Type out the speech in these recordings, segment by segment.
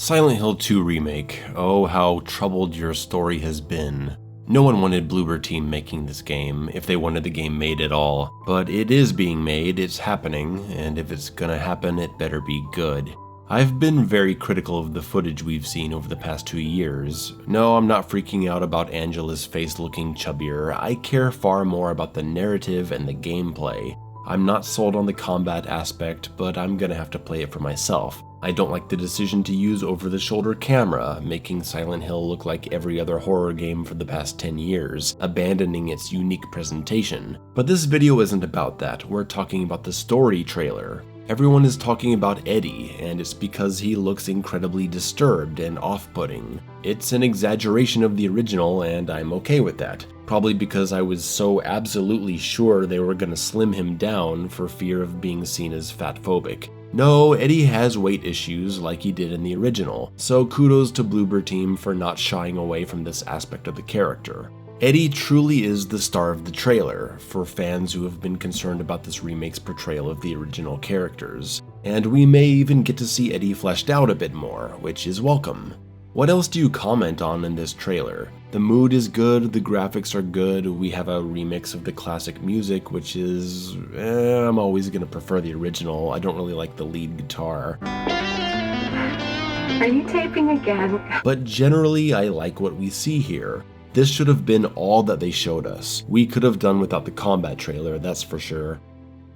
Silent Hill 2 Remake. Oh, how troubled your story has been. No one wanted Bloober Team making this game, if they wanted the game made at all. But it is being made, it's happening, and if it's gonna happen, it better be good. I've been very critical of the footage we've seen over the past 2 years. No, I'm not freaking out about Angela's face looking chubbier. I care far more about the narrative and the gameplay. I'm not sold on the combat aspect, but I'm gonna have to play it for myself. I don't like the decision to use over-the-shoulder camera, making Silent Hill look like every other horror game for the past 10 years, abandoning its unique presentation. But this video isn't about that, we're talking about the story trailer. Everyone is talking about Eddie, and it's because he looks incredibly disturbed and off-putting. It's an exaggeration of the original, and I'm okay with that. Probably because I was so absolutely sure they were gonna slim him down for fear of being seen as fatphobic. No, Eddie has weight issues like he did in the original, so kudos to Bloober Team for not shying away from this aspect of the character. Eddie truly is the star of the trailer, for fans who have been concerned about this remake's portrayal of the original characters. And we may even get to see Eddie fleshed out a bit more, which is welcome. What else do you comment on in this trailer? The mood is good, the graphics are good, we have a remix of the classic music, which is... I'm always gonna prefer the original. I don't really like the lead guitar. Are you taping again? But generally, I like what we see here. This should have been all that they showed us. We could have done without the combat trailer, that's for sure.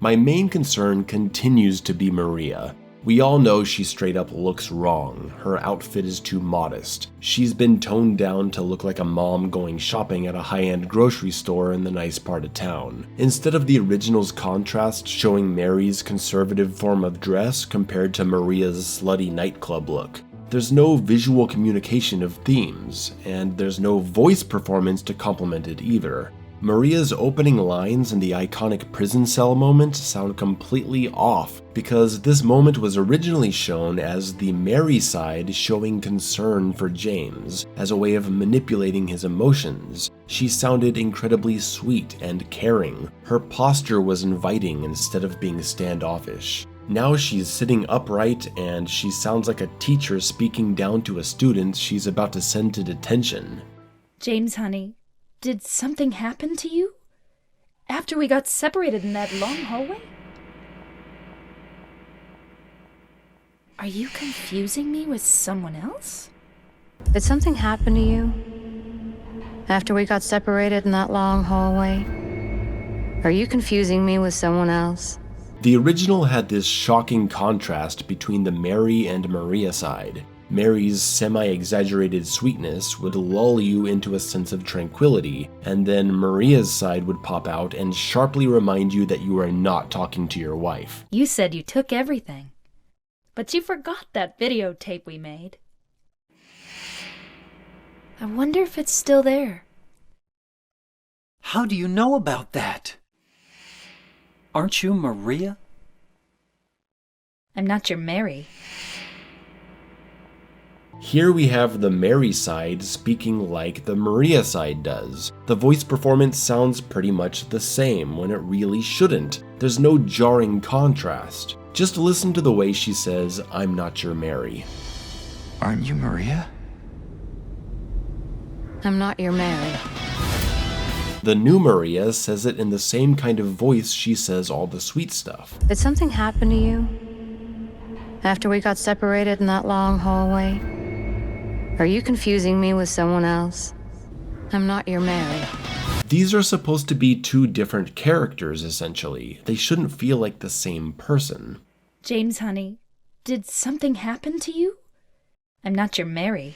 My main concern continues to be Maria. We all know she straight up looks wrong. Her outfit is too modest. She's been toned down to look like a mom going shopping at a high-end grocery store in the nice part of town. Instead of the original's contrast showing Mary's conservative form of dress compared to Maria's slutty nightclub look. There's no visual communication of themes, and there's no voice performance to complement it either. Maria's opening lines in the iconic prison cell moment sound completely off, because this moment was originally shown as the Mary side showing concern for James, as a way of manipulating his emotions. She sounded incredibly sweet and caring. Her posture was inviting instead of being standoffish. Now she's sitting upright and she sounds like a teacher speaking down to a student she's about to send to detention. James, honey, did something happen to you? After we got separated in that long hallway? Are you confusing me with someone else? Did something happen to you after we got separated in that long hallway? Are you confusing me with someone else? The original had this shocking contrast between the Mary and Maria side. Mary's semi-exaggerated sweetness would lull you into a sense of tranquility, and then Maria's side would pop out and sharply remind you that you are not talking to your wife. You said you took everything, but you forgot that videotape we made. I wonder if it's still there. How do you know about that? Aren't you Maria? I'm not your Mary. Here we have the Mary side speaking like the Maria side does. The voice performance sounds pretty much the same when it really shouldn't. There's no jarring contrast. Just listen to the way she says, "I'm not your Mary." Aren't you Maria? I'm not your Mary. The new Maria says it in the same kind of voice she says all the sweet stuff. Did something happen to you after we got separated in that long hallway? Are you confusing me with someone else? I'm not your Mary. These are supposed to be two different characters, essentially. They shouldn't feel like the same person. James, honey, did something happen to you? I'm not your Mary.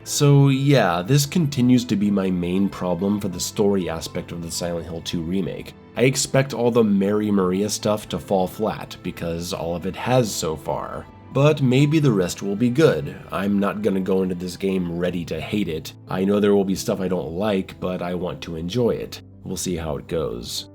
So yeah, this continues to be my main problem for the story aspect of the Silent Hill 2 remake. I expect all the Mary Maria stuff to fall flat, because all of it has so far. But maybe the rest will be good. I'm not gonna go into this game ready to hate it. I know there will be stuff I don't like, but I want to enjoy it. We'll see how it goes.